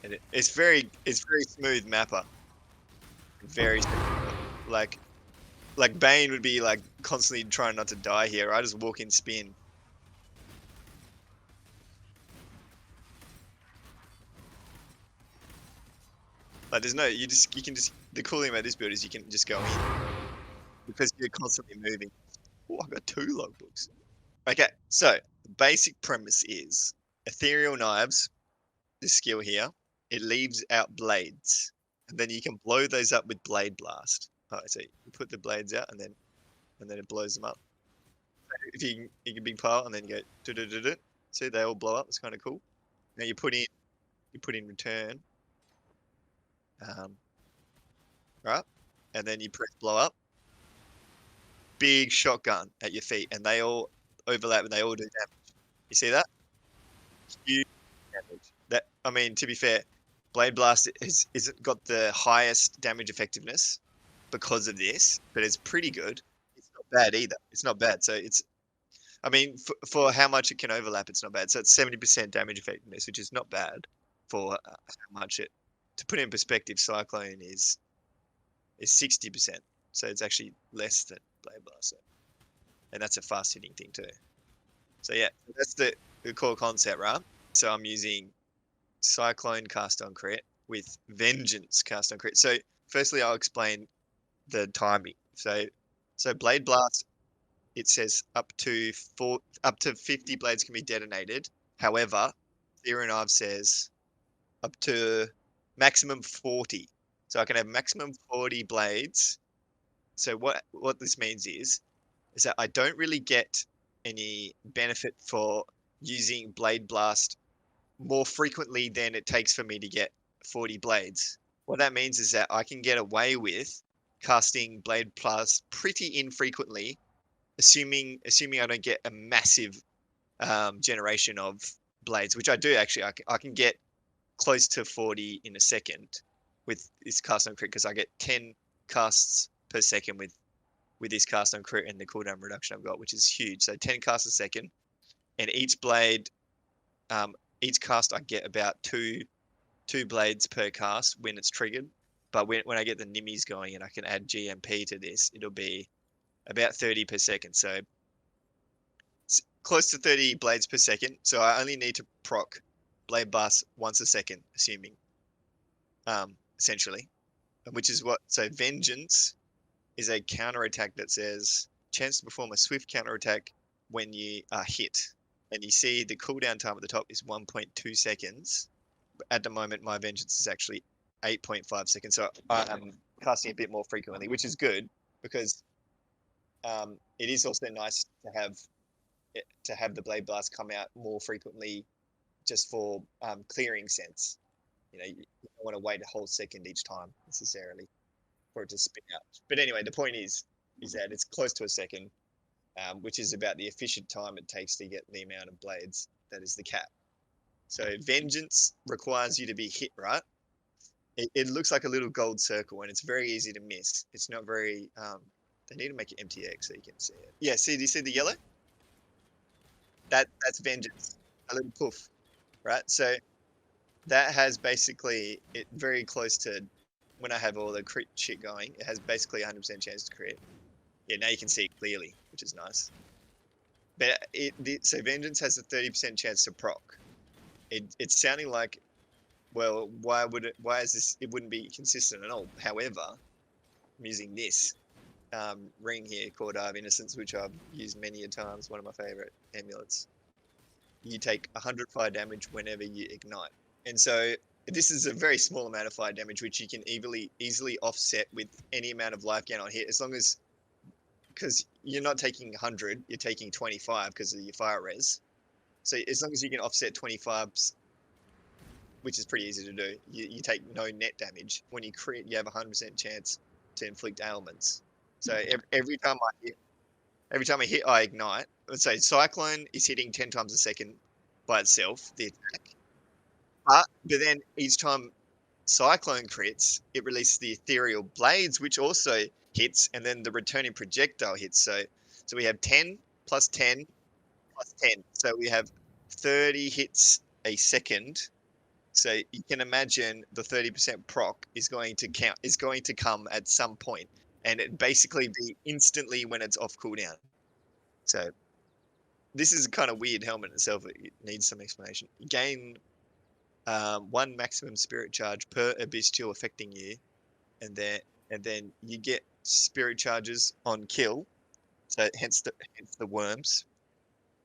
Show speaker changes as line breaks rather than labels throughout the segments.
And it's very smooth mapper. Very smooth mapper. Like Bane would be like constantly trying not to die here. I just walk in spin. Like there's no you can just the cool thing about this build is you can just go in because you're constantly moving. Oh, I got 2 logbooks. Okay, so the basic premise is ethereal knives, this skill here, it leaves out blades. And then you can blow those up with blade blast. Alright, so you put the blades out and then it blows them up. If you can big pile and then you go do do do do. See they all blow up, it's kinda cool. Now you put in return. Right? And then you press blow up. Big shotgun at your feet, and they all overlap and they all do damage. You see that? Huge damage. That I mean, to be fair, Blade Blast isn't got the highest damage effectiveness because of this, but it's pretty good. It's not bad either. It's not bad. So it's I mean, for how much it can overlap, it's not bad. So it's 70% damage effectiveness, which is not bad for how much it. To put it in perspective, Cyclone is 60%. So it's actually less than Blade Blast. And that's a fast hitting thing too. So yeah, that's the core concept, right? So I'm using Cyclone cast on crit with Vengeance cast on crit. So firstly, I'll explain the timing. So Blade Blast, it says up to 50 blades can be detonated. However, Theron Ive says up to maximum 40. So I can have maximum 40 blades. So what this means is that I don't really get any benefit for using Blade Blast more frequently than it takes for me to get 40 blades. What that means is that I can get away with casting Blade Blast pretty infrequently, assuming I don't get a massive generation of blades, which I do actually. I can get close to 40 in a second with this cast on crit because I get 10 casts per second with this cast on crit and the cooldown reduction I've got, which is huge. So 10 casts a second, and each blade, each cast I get about two blades per cast when it's triggered. But when I get the nimmies going and I can add GMP to this, it'll be about 30 per second. So it's close to 30 blades per second. So I only need to proc blade blast once a second, assuming, essentially, which is what. So vengeance is a counter attack that says chance to perform a swift counter attack when you are hit. And you see the cooldown time at the top is 1.2 seconds. At the moment, my vengeance is actually 8.5 seconds. So I am casting a bit more frequently, which is good because it is also nice to have the blade blast come out more frequently, just for clearing sense. You don't want to wait a whole second each time necessarily for it to spin out. But anyway, the point is that it's close to a second, which is about the efficient time it takes to get the amount of blades that is the cap. So vengeance requires you to be hit, right? It looks like a little gold circle and it's very easy to miss. It's not very, they need to make it MTX so you can see it. Yeah, see, do you see the yellow? That's vengeance, a little poof, right? So that has basically it very close to when I have all the crit shit going, it has basically 100% chance to crit. Yeah, now you can see it clearly, which is nice. But so vengeance has a 30% chance to proc. It's sounding like, well, why is this? It wouldn't be consistent at all. However, I'm using this ring here called Eye of Innocence, which I've used many a times. One of my favorite amulets. You take 100 fire damage whenever you ignite, and so this is a very small amount of fire damage, which you can easily offset with any amount of life gain on hit, as long as, because you're not taking 100, you're taking 25 because of your fire res. So as long as you can offset 25s, which is pretty easy to do, you take no net damage. When you crit, you have a 100% chance to inflict ailments. So every time I hit, I ignite. Let's say Cyclone is hitting 10 times a second by itself, the attack. But then each time Cyclone crits, it releases the ethereal blades, which also hits, and then the returning projectile hits. So we have 10 plus 10 plus 10. So we have 30 hits a second So you can imagine the 30% proc is going to come at some point, and it basically be instantly when it's off cooldown. So this is a kind of weird helmet itself. It needs some explanation. You gain 1 maximum spirit charge per abyssal affecting you, and then you get spirit charges on kill. So hence the worms,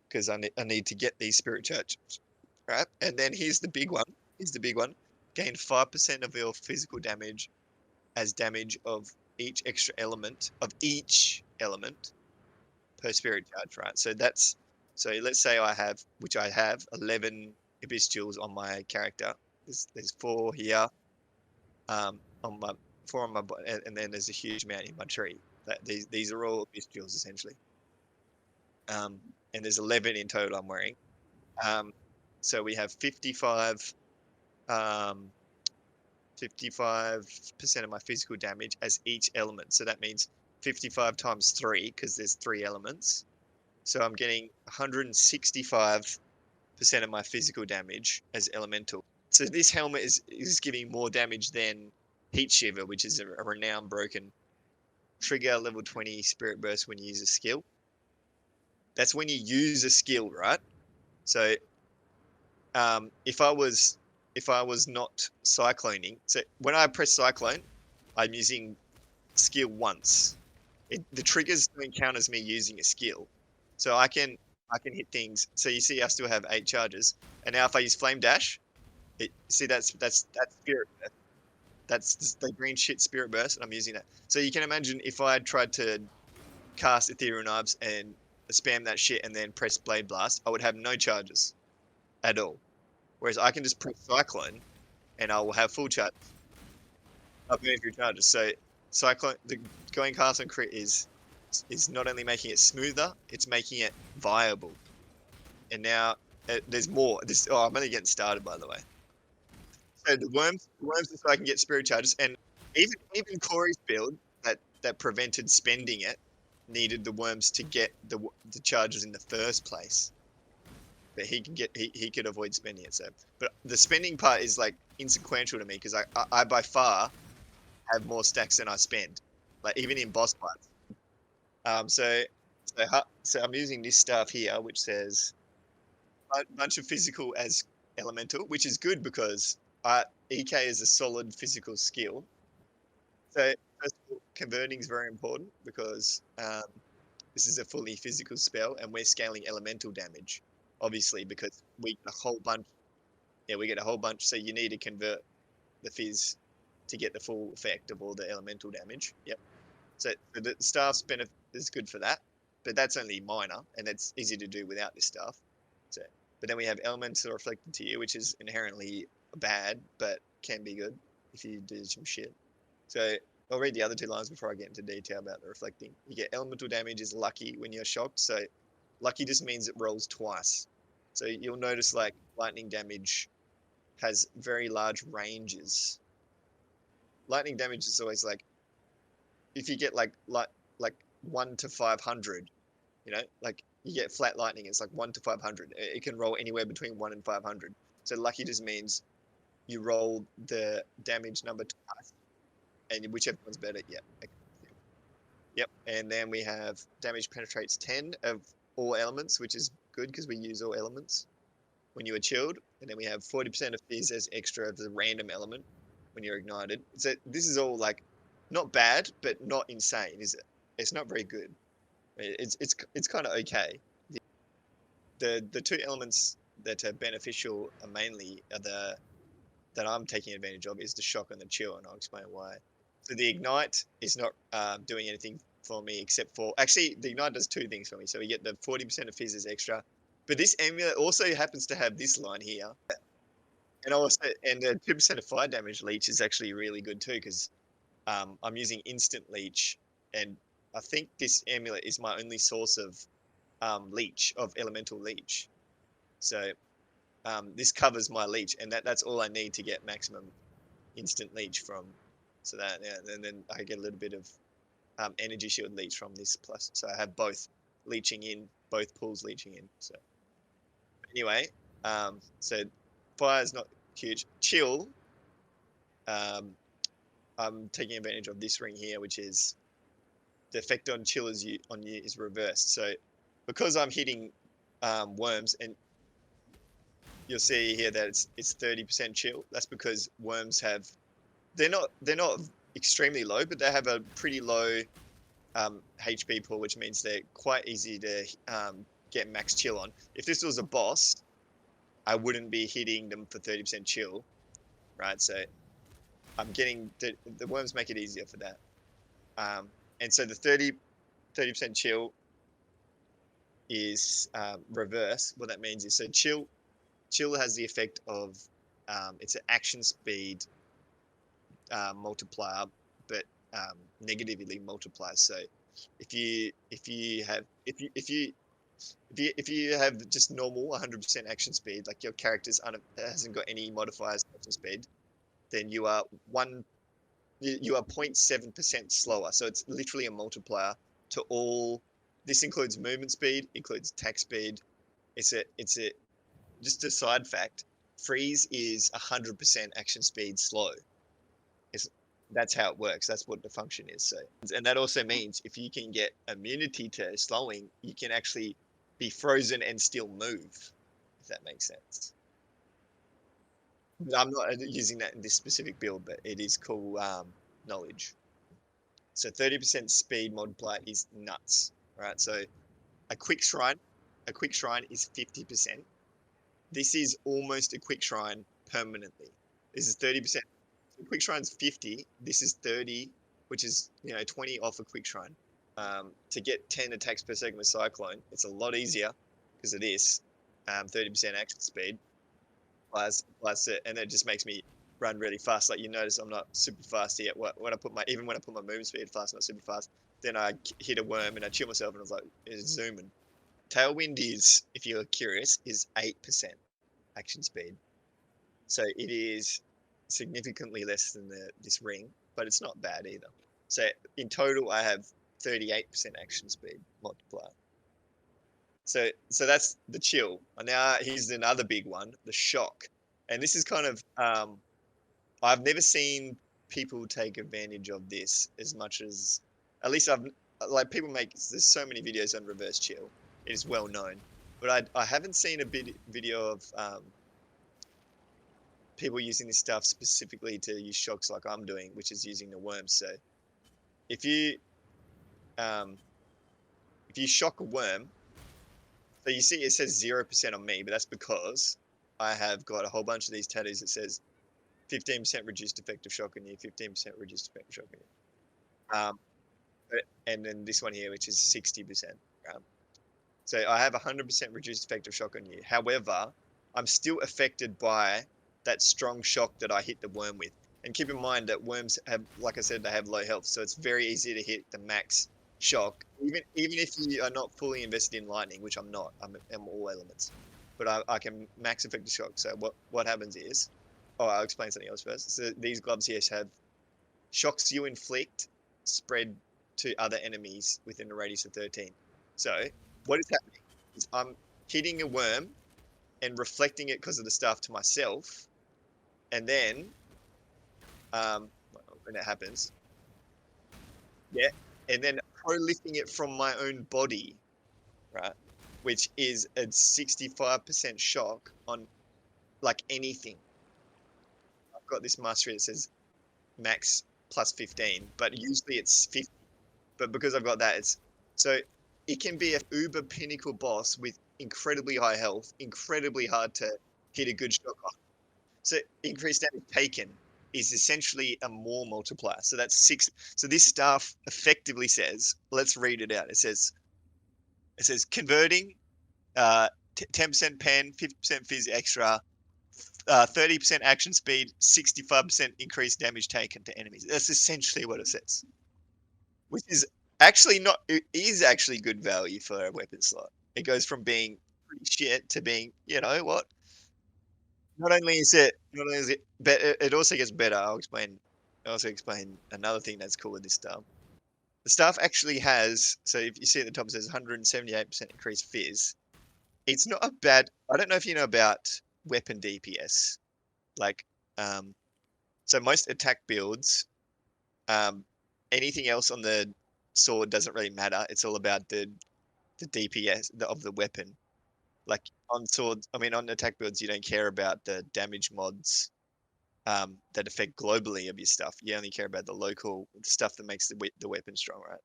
because I need to get these spirit charges. Right, and then here's the big one. Here's the big one. Gain 5% of your physical damage as damage of each element per spirit charge. Right, so let's say I have, which I have, 11 abyssals on my character. There's 4 here, on my 4 on my and then there's a huge amount in my tree. These are all abyssals essentially. And there's 11 in total I'm wearing. So we have 55% of my physical damage as each element. So that means 55 times 3, because there's 3 elements. So I'm getting 165% of my physical damage as elemental. So this helmet is giving more damage than Heat Shiver, which is a renowned broken. Trigger level 20 Spirit Burst when you use a skill. That's when you use a skill, right? So if I was not cycloning, so when I press cyclone, I'm using skill once. The triggers don't count as me using a skill, so I can hit things. So you see, I still have 8 charges, and now if I use flame dash, see that's spirit burst. That's the green shit spirit burst, and I'm using that. So you can imagine if I had tried to cast ethereal knives and spam that shit and then press blade blast, I would have no charges at all. Whereas I can just press cyclone and I will have full charge. I'll burn through charges. So cyclone, going cast on crit is not only making it smoother, it's making it viable. And now there's more. I'm only getting started, by the way. So the worms is so I can get spirit charges, and even Corey's build that prevented spending it needed the worms to get the charges in the first place. But he could avoid spending it. So, but the spending part is like insequential to me, because I by far have more stacks than I spend, like even in boss fights. So I'm using this stuff here, which says a bunch of physical as elemental, which is good because EK is a solid physical skill. So first of all, converting is very important because this is a fully physical spell, and we're scaling elemental damage, obviously, because we get a whole bunch. Yeah, we get a whole bunch. So you need to convert the fizz to get the full effect of all the elemental damage. Yep. So the staff's benefit is good for that, but that's only minor, and it's easy to do without this stuff. So, but then we have elements that are reflected to you, which is inherently bad, but can be good if you do some shit. So I'll read the other 2 lines before I get into detail about the reflecting. You get elemental damage is lucky when you're shocked. So lucky just means it rolls twice. So you'll notice like lightning damage has very large ranges. Lightning damage is always like, if you get like 1 to 500, like you get flat lightning, it's like 1 to 500. It can roll anywhere between 1 and 500. So lucky just means you roll the damage number twice, and whichever one's better. Yeah. Okay. Yep. And then we have damage penetrates 10 of all elements, which is good because we use all elements when you are chilled. And then we have 40% of fizz as extra of the random element when you're ignited. So this is all like not bad, but not insane, is it? It's not very good. It's kind of okay. The 2 elements that are beneficial are mainly that I'm taking advantage of is the shock and the chill, and I'll explain why. So the ignite is not doing anything for me except for, actually the ignite does 2 things for me. So we get the 40% of fizz as extra, but this amulet also happens to have this line here, and the 2% of fire damage leech is actually really good too, because I'm using instant leech, and I think this amulet is my only source of leech, of elemental leech. So this covers my leech, and that's all I need to get maximum instant leech from. So that, yeah, and then I get a little bit of energy shield leech from this plus. So I have both leeching in, both pools leeching in. So anyway, so fire is not huge. Chill. I'm taking advantage of this ring here, which is the effect on chill on you is reversed. So because I'm hitting worms, and you'll see here that it's 30% chill. That's because worms have they're not extremely low, but they have a pretty low HP pool, which means they're quite easy to get max chill on. If this was a boss, I wouldn't be hitting them for 30% chill, right? So I'm getting the worms make it easier for that. And so the 30% chill is reverse. What that means is, so chill has the effect of it's an action speed multiplier, but negatively multiplies. So if you have just normal 100% action speed, like your character's hasn't got any modifiers action speed, then you are 0.7% slower. So it's literally a multiplier to all. This includes movement speed, includes attack speed. It's a just a side fact. Freeze is 100% action speed slow. That's how it works. That's what the function is. So, and that also means if you can get immunity to slowing, you can actually be frozen and still move, if that makes sense. But I'm not using that in this specific build, but it is cool knowledge. So 30% speed multiplier is nuts, right? So a quick shrine is 50%. This is almost a quick shrine permanently. This is 30%. Quick shrine's 50. This is 30, which is 20 off a quick shrine. To get 10 attacks per second with Cyclone, it's a lot easier because of this 30% action speed. Plus it, and it just makes me run really fast. Like you notice, I'm not super fast yet. When I put my movement speed fast, not super fast. Then I hit a worm and I chill myself, and I was like, it's zooming. Tailwind is, if you're curious, is 8% action speed. So it is significantly less than this ring, but it's not bad either. So in total, I have 38% action speed multiplier. So that's the chill. Now here's another big one, the shock. And this is kind of I've never seen people take advantage of this as much as, at least people make, there's so many videos on reverse chill. It is well known, but I haven't seen a video of people using this stuff specifically to use shocks like I'm doing, which is using the worms. So if you shock a worm, so you see it says 0% on me, but that's because I have got a whole bunch of these tattoos that says 15% reduced effective shock on you, 15% reduced effective shock on you. And then this one here, which is 60%. So I have 100% reduced effective shock on you. However, I'm still affected by that strong shock that I hit the worm with. And keep in mind that worms have, like I said, they have low health, so it's very easy to hit the max shock, even if you are not fully invested in lightning, which I'm not. I'm all elements, but I can max effect the shock. So what happens is, I'll explain something else first. So these gloves here have shocks you inflict spread to other enemies within a radius of 13. So what is happening is I'm hitting a worm and reflecting it because of the stuff to myself, and then when it happens, and then pro-lifting it from my own body, right, which is a 65% shock on like anything. I've got this mastery that says max plus 15, but usually it's 50. But because I've got that, it can be an uber pinnacle boss with incredibly high health, incredibly hard to hit a good shock on. So increased damage taken is essentially a more multiplier. So that's 6. So this stuff effectively says, let's read it out. It says converting 10% pen, 50% phys extra, 30% action speed, 65% increased damage taken to enemies. That's essentially what it says, which is actually not. It is actually good value for a weapon slot. It goes from being pretty shit to being, you know what? Not only is it, but it also gets better. I'll also explain another thing that's cool with this stuff. The stuff actually has, so if you see at the top, it says 178% increased fizz. It's not a bad. I don't know if you know about weapon DPS. Like, so most attack builds, anything else on the sword doesn't really matter. It's all about the DPS of the weapon. Like on swords, I mean, on attack builds, you don't care about the damage mods that affect globally of your stuff. You only care about the local stuff that makes the weapon strong, right?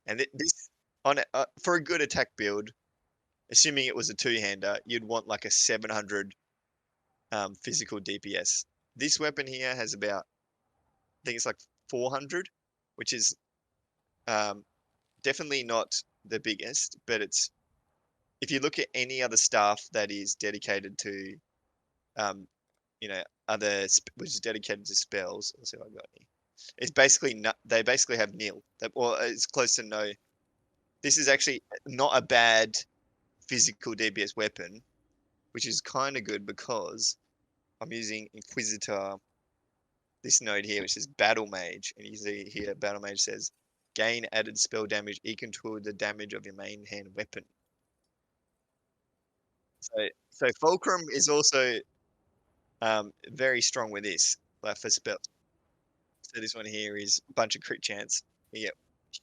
And this on for a good attack build, assuming it was a two-hander, you'd want like a 700 physical DPS. This weapon here has about, I think it's like 400, which is um, definitely not the biggest, but it's, if you look at any other staff that is dedicated to, um, you know, which is dedicated to spells. Let's see what I got here. It's basically not, they basically have nil. Or it's close to no. This is actually not a bad physical DPS weapon, which is kind of good because I'm using Inquisitor, this node here, which is Battle Mage, and you see here, Battle Mage says, gain added spell damage equal to the damage of your main hand weapon. So Fulcrum is also very strong with this, like for spells. So this one here is a bunch of crit chance. You get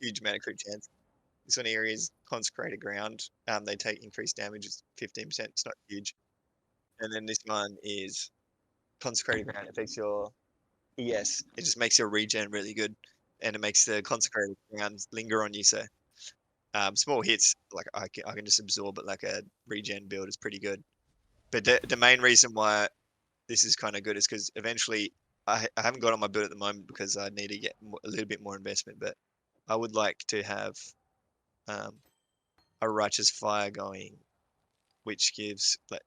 huge amount of crit chance. This one here is Consecrated Ground. They take increased damage. It's 15%. It's not huge. And then this one is Consecrated Ground. It affects your ES. It just makes your regen really good, and it makes the Consecrated Ground linger on you. So small hits, like I can just absorb it like a regen build is pretty good. But the main reason why this is kind of good is because eventually I haven't got on my build at the moment because I need to get a little bit more investment, but I would like to have um, a Righteous Fire going, which gives like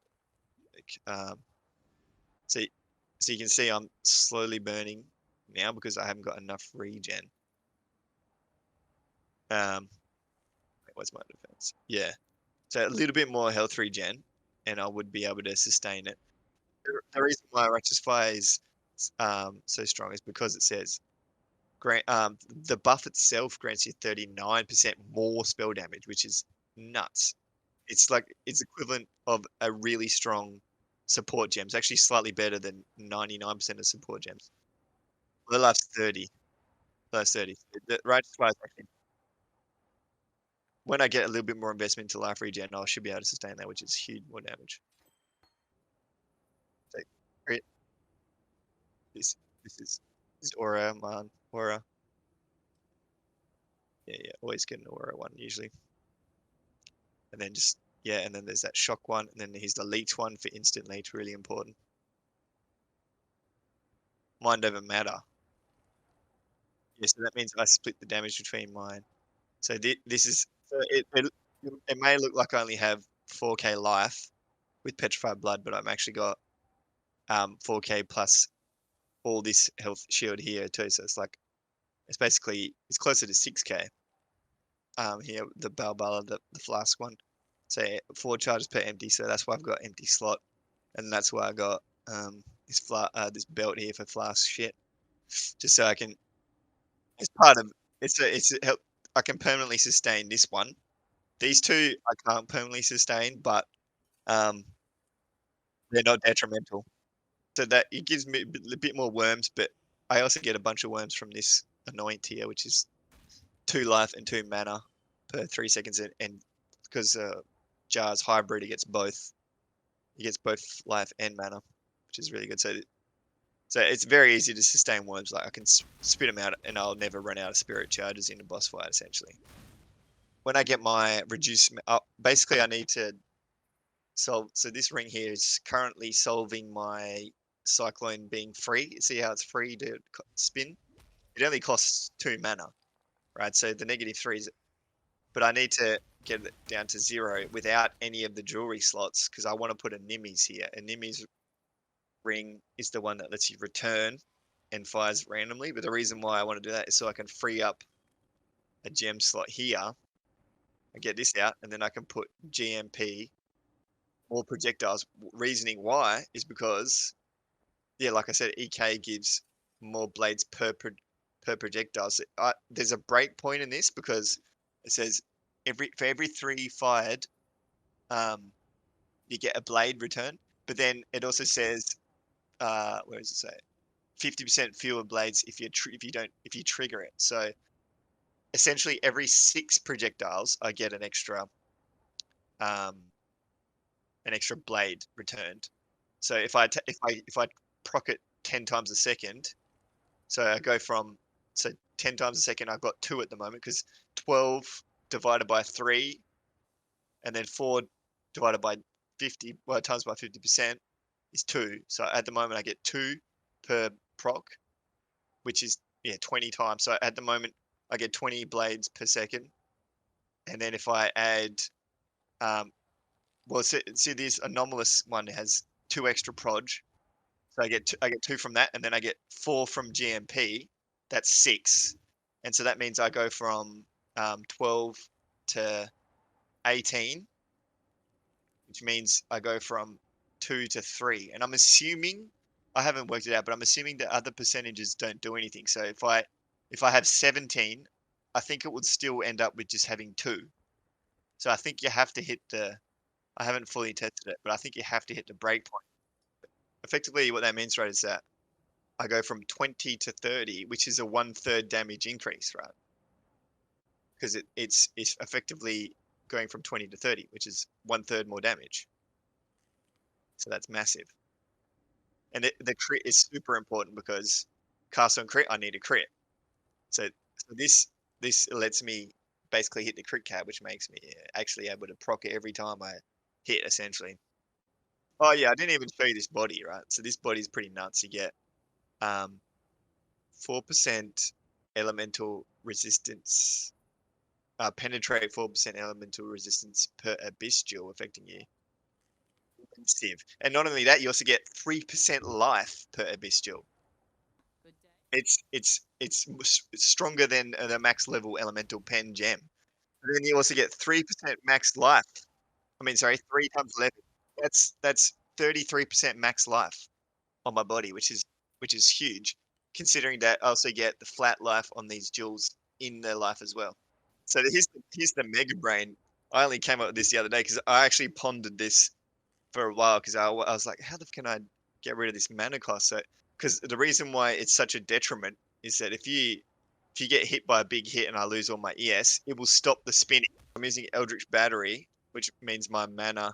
so so you can see I'm slowly burning now because I haven't got enough regen. What's my defense? Yeah, so a little bit more health regen, and I would be able to sustain it. The reason why Righteous Fire is so strong is because it says the buff itself grants you 39% more spell damage, which is nuts. It's like it's equivalent of a really strong support gem. It's actually slightly better than 99% of support gems. The last 30. The last 30. The right fire is actually, when I get a little bit more investment into life regen, I should be able to sustain that, which is huge more damage. So, great. This this is aura, man. Aura. Yeah, always get an aura one usually. And then just, yeah, and then there's that shock one, and then here's the leech one for instant leech, really important. Mind over matter. Yeah, so that means I split the damage between mine. So this is, so it may look like I only have 4k life with petrified blood, but I've actually got 4k plus all this health shield here too. So it's like, it's basically, it's closer to 6k. Here the Balbala, the flask one. So 4 charges per empty, so that's why I've got empty slot, and that's why I got this belt here for flask shit, just so I can. It's part of it's a help. I can permanently sustain this one. These two I can't permanently sustain, but um, they're not detrimental. So that it gives me a bit more worms, but I also get a bunch of worms from this anoint here, which is 2 life and 2 mana per 3 seconds, and because Jar's hybrid, he gets both. He gets both life and mana, which is really good. So it's very easy to sustain worms. Like I can spit them out, and I'll never run out of spirit charges in a boss fight. Essentially, when I get my reduce, basically I need to solve. So this ring here is currently solving my cyclone being free. See how it's free to spin? It only costs 2 mana, right? So the -3 is, but I need to get it down to 0 without any of the jewelry slots because I want to put a Nimmy's here. A Nimmy's ring is the one that lets you return and fires randomly. But the reason why I want to do that is so I can free up a gem slot here. I get this out, and then I can put GMP, more projectiles. Reasoning why is because, yeah, like I said, EK gives more blades per projectile. So there's a break point in this because it says for every 3 fired, you get a blade return. But then it also says where does it say? 50% fewer blades if you trigger it. So essentially, every 6 projectiles, I get an extra blade returned. So if I proc it 10 times a second, so I go from 10 times a second, I've got 2 at the moment because 12 divided by 3, and then 4 divided by 50, well, times by 50% is 2. So at the moment, I get 2 per proc, which is 20 times. So at the moment, I get 20 blades per second, and then if I add, well, see this anomalous one has 2 extra proj, so I get 2 from that, and then I get 4 from GMP. That's 6, and so that means I go from 12 to 18, which means I go from 2 to 3. And I'm assuming, I haven't worked it out, but I'm assuming that other percentages don't do anything. So if I have 17, I think it would still end up with just having 2. So I think you have to hit I haven't fully tested it, but I think you have to hit the breakpoint. Effectively, what that means, right, is that I go from 20 to 30, which is a 1/3 damage increase, right? Because it's effectively going from 20 to 30, which is 1/3 more damage. So that's massive. And the crit is super important because cast on crit, I need a crit. So this lets me basically hit the crit cap, which makes me actually able to proc it every time I hit, essentially. Oh yeah, I didn't even show you this body, right? So this body is pretty nuts. You get 4% elemental resistance, penetrate 4% elemental resistance per abystial affecting you. Massive. And not only that, you also get 3% life per abystial. It's stronger than the max level elemental pen gem. But then you also get 3% max life. I mean, sorry, 3 times 11. That's 33% max life on my body, which is huge, considering that I also get the flat life on these jewels in their life as well. So here's the mega brain. I only came up with this the other day because I actually pondered this for a while because I was like, how the can I get rid of this mana cost? So because the reason why it's such a detriment is that if you get hit by a big hit and I lose all my ES, it will stop the spinning. I'm using Eldritch Battery, which means my mana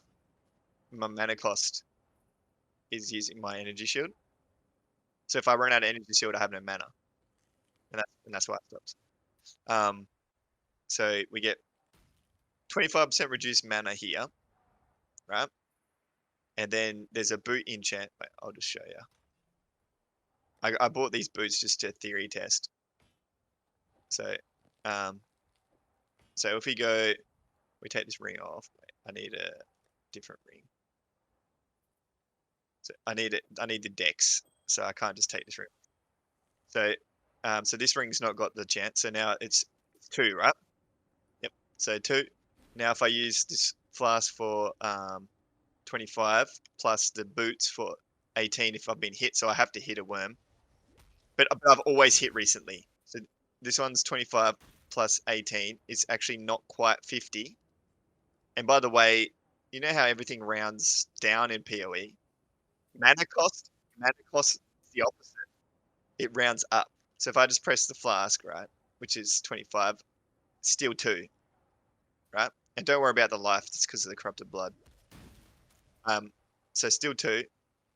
cost is using my energy shield. So if I run out of energy shield, I have no mana, and that's why it stops. So we get 25% reduced mana here, right? And then there's a boot enchant. Wait, I'll just show you. I bought these boots just to theory test. So, so if we take this ring off. Wait, I need a different ring. So I need the dex. So I can't just take this ring. So, so this ring's not got the chance. So now it's 2, right? Yep. So 2. Now if I use this flask for 25 plus the boots for 18 if I've been hit, so I have to hit a worm. But I've always hit recently. So this one's 25 plus 18. It's actually not quite 50. And by the way, you know how everything rounds down in PoE? Mana cost is the opposite. It rounds up. So if I just press the flask, right, which is 25, still 2, right? And don't worry about the life, it's because of the corrupted blood. So still 2,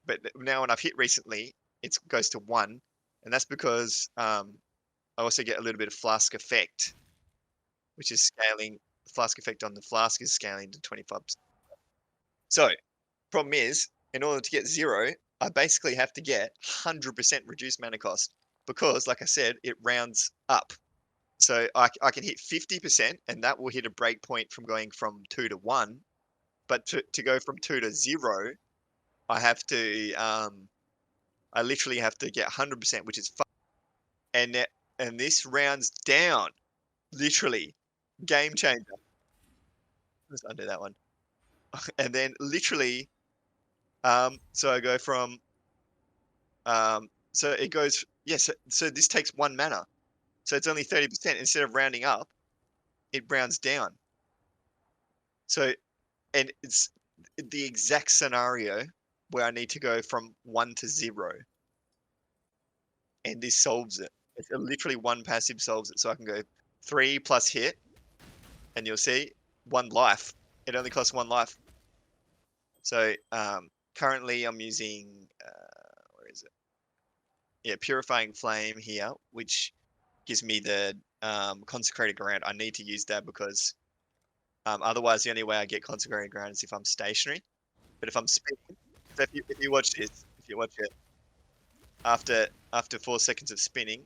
but now when I've hit recently, it goes to 1, and that's because I also get a little bit of flask effect, which is scaling. The flask effect on the flask is scaling to 25%. So, problem is, in order to get 0, I basically have to get 100% reduced mana cost because, like I said, it rounds up. So I can hit 50%, and that will hit a breakpoint from going from 2 to 1. But to go from 2 to 0, I have to I literally have to get 100%, which is fun. And this rounds down, literally, game changer. Let's undo that one. And then literally, so I go from, so it goes, yes. So this takes 1 mana, so it's only 30%. Instead of rounding up, it rounds down. So, and it's the exact scenario where I need to go from 1 to 0, and this solves it. It's literally one passive solves it, so I can go 3 plus hit, and you'll see 1 life. It only costs 1 life. So currently I'm using where is it? Yeah, Purifying Flame here, which gives me the Consecrated Ground. I need to use that because otherwise the only way I get Consecrated Ground is if I'm stationary. But if I'm spinning, so if you watch this, if you watch it, after 4 seconds of spinning,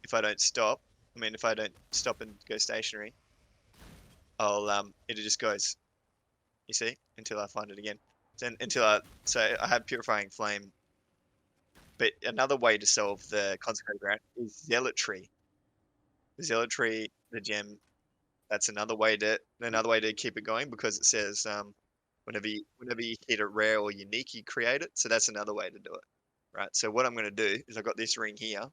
if I don't stop, if I don't stop and go stationary, I'll it just goes. You see, until I find it again. Then so I have Purifying Flame. But another way to solve the Consecrated Ground is Zealotry. Zealotry, the gem. That's another way to keep it going because it says whenever you hit a rare or unique, you create it. So that's another way to do it, right? So what I'm going to do is I've got this ring here,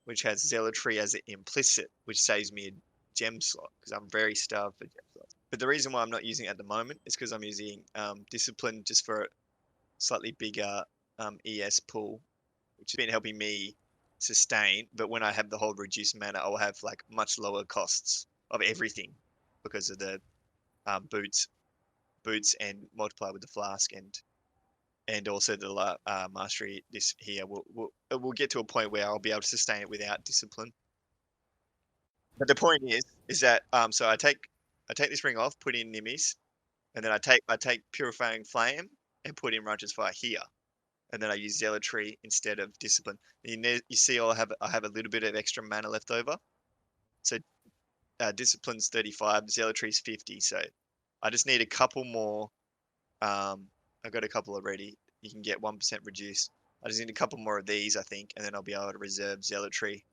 which has Zealotry as an implicit, which saves me a gem slot because I'm very starved for gem slots. But the reason why I'm not using it at the moment is because I'm using Discipline just for a slightly bigger ES pool, which has been helping me sustain. But when I have the whole reduced mana, I'll have like much lower costs of everything because of the boots and multiply with the flask and also the mastery. This here we'll get to a point where I'll be able to sustain it without discipline. But the point is that so I take this ring off, put in Nimis, and then I take Purifying Flame and put in Righteous Fire here, and then I use Zealotry instead of Discipline. You see, I have a little bit of extra mana left over. So Discipline's 35, Zealotry's 50. So I just need a couple more. I've got a couple already. You can get 1% reduced. I just need a couple more of these, I think, and then I'll be able to reserve Zealotry.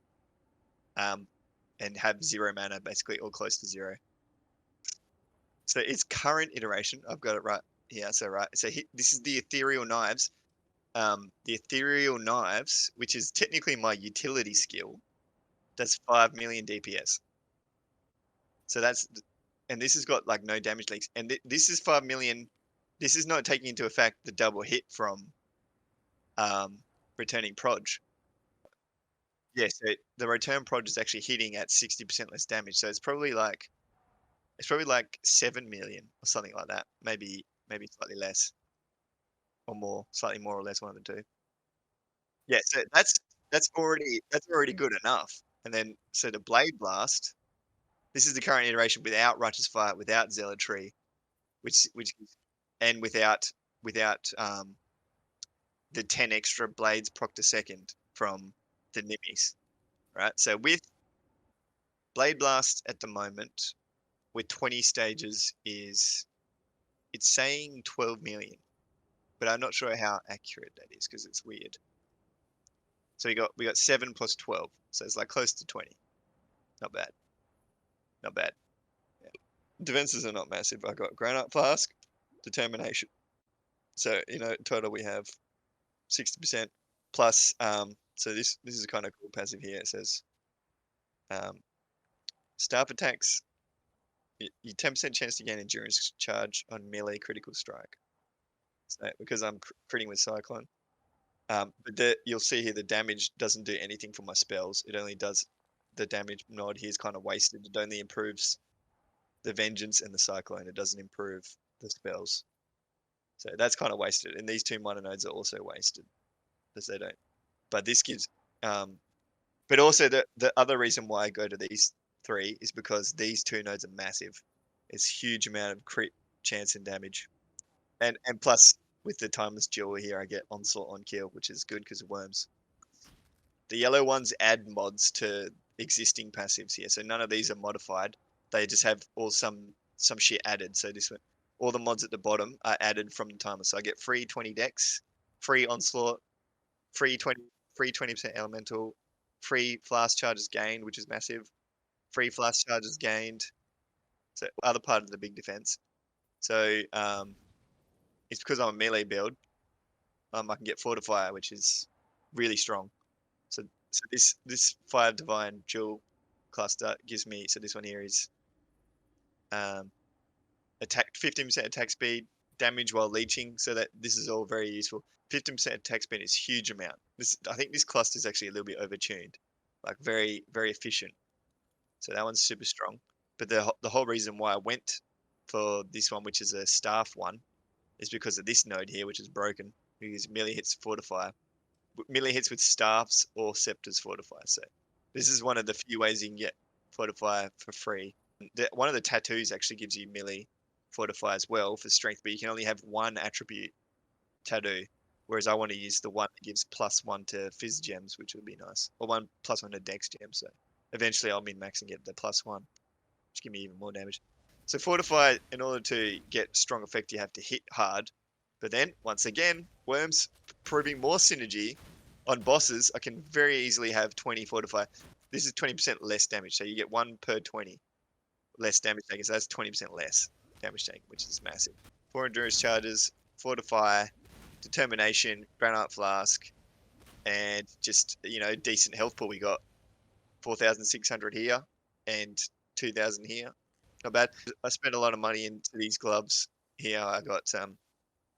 And have 0 mana, basically, or close to 0. So its current iteration, I've got it right here. So this is the Ethereal Knives. The Ethereal Knives, which is technically my utility skill, does 5 million DPS. So and this has got like no damage leaks, and this is 5 million. This is not taking into effect the double hit from returning proj. Yeah, so the return proj is actually hitting at 60% less damage. So it's probably like 7 million or something like that. Maybe slightly less or more, slightly more or less, one of the two. Yeah, so that's already good enough. And then so the Blade Blast, this is the current iteration without Righteous Fire, without Zealotry, which and without the 10 extra blades proc a second from the Nimis. Right? So with Blade Blast at the moment, with 20 stages it's saying 12 million, but I'm not sure how accurate that is because it's weird. So we got 7 plus 12, so it's like close to 20. Not bad. Not bad. Yeah. Defenses are not massive. I got Granite Flask, Determination. So total we have 60% plus. So this is a kind of cool passive here. It says staff attacks. You 10% chance to gain endurance charge on melee critical strike. So because I'm critting with Cyclone. But you'll see here the damage doesn't do anything for my spells. It only does the damage nod here is kind of wasted. It only improves the Vengeance and the Cyclone. It doesn't improve the spells. So that's kind of wasted. And these 2 minor nodes are also wasted because they don't. But this gives but also the other reason why I go to these 3 is because these 2 nodes are massive. It's huge amount of crit chance and damage. And plus with the Timeless Jewel here I get Onslaught on kill, which is good because of worms. The yellow ones add mods to existing passives here. So none of these are modified. They just have all some shit added. So this one, all the mods at the bottom are added from the timer. So I get free 20 dex, free onslaught, free 20% elemental, free flask charges gained, which is massive, free flask charges gained. So other part of the big defense. So it's because I'm a melee build. I can get Fortifier, which is really strong. So this 5 divine jewel cluster gives me, so this one here is attack 15% attack speed, damage while leeching, so that this is all very useful. 15% attack speed is huge amount. I think this cluster is actually a little bit overtuned, like very, very efficient. So that one's super strong. But the whole reason why I went for this one, which is a staff one, is because of this node here, which is broken. Because melee hits fortify, melee hits with staffs or scepters fortify. So this is one of the few ways you can get fortify for free. One of the tattoos actually gives you melee fortify as well for strength, but you can only have one attribute tattoo. Whereas I want to use the one that gives +1 to fizz gems, which would be nice, or one +1 to dex gems. So eventually I'll min max and get the +1, which give me even more damage. So fortify, in order to get strong effect, you have to hit hard. But then once again, worms proving more synergy on bosses. I can very easily have 20 fortify. This is 20% less damage, so you get 1 per 20 less damage taken. So that's 20% less damage taken, which is massive. 4 endurance charges, fortify, determination, granite flask, and just, you know, decent health pool. We got 4,600 here and 2,000 here. Not bad. I spent a lot of money into these gloves here. I got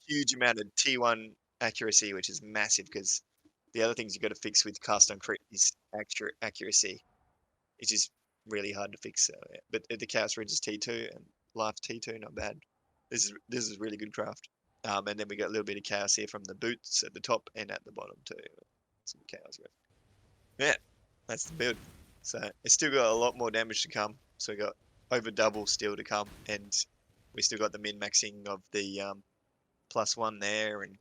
huge amount of T1 accuracy, which is massive, because the other things you got to fix with cast on crit is accuracy, which is really hard to fix. So, yeah. But the Chaos Ridge is T2 and Life T2, not bad. This is really good craft. And then we got a little bit of chaos here from the boots at the top and at the bottom too. Some chaos. Yeah, that's the build. So it's still got a lot more damage to come. So we got over double still to come, and we still got the min maxing of the +1 there, and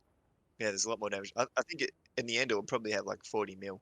yeah, there's a lot more damage. I think in the end it will probably have like 40 mil.